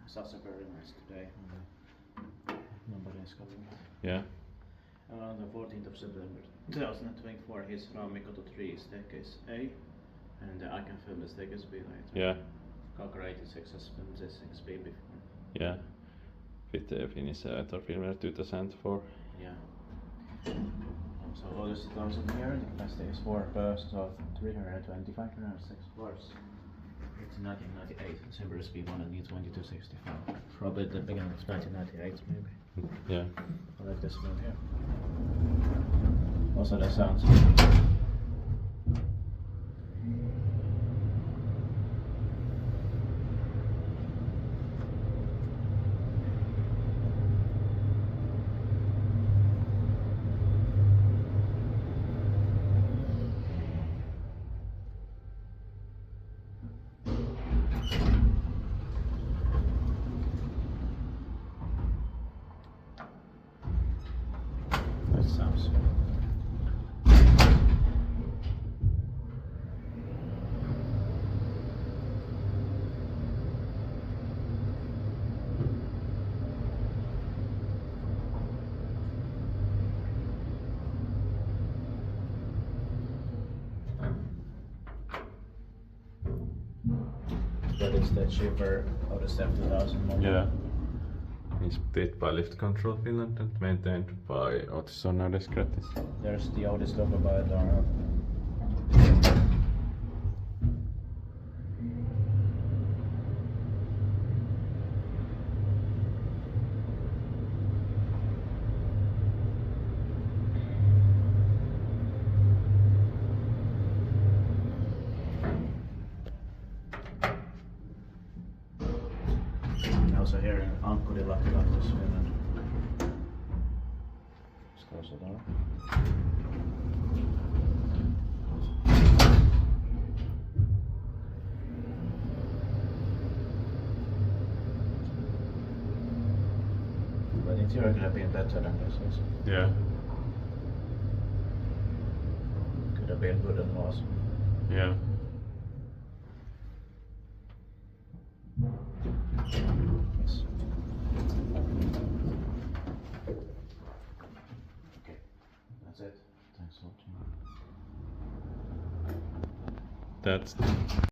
such a very nice today. Nobody is coming. Yeah. On the 14th of September 2024, his Raamikatu 3 staircase A, and I can film the staircase B later. Yeah. Calculate 6 B before. Yeah. Lite finalisatorfilmer 2004. Yeah. So Otis 1000 here, the capacity is 4 persons of 325 6 floors. It's 1998, Severus B1 and U2265. Probably the beginning of 1998 maybe. Yeah. I like this one here. Also the sounds. That sounds. But it's the cheaper Otis F2000 model. Yeah. Inspected by Lift Control Finland and maintained by Otis Gratis. There's the Otis logo by the door. And also here in Ankkuri, Lahti, Finland. Let's close the door. But interior could have been better than this also. Yeah. Could have been good and awesome. Yeah. Yes. Okay, that's it. Thanks for watching. That's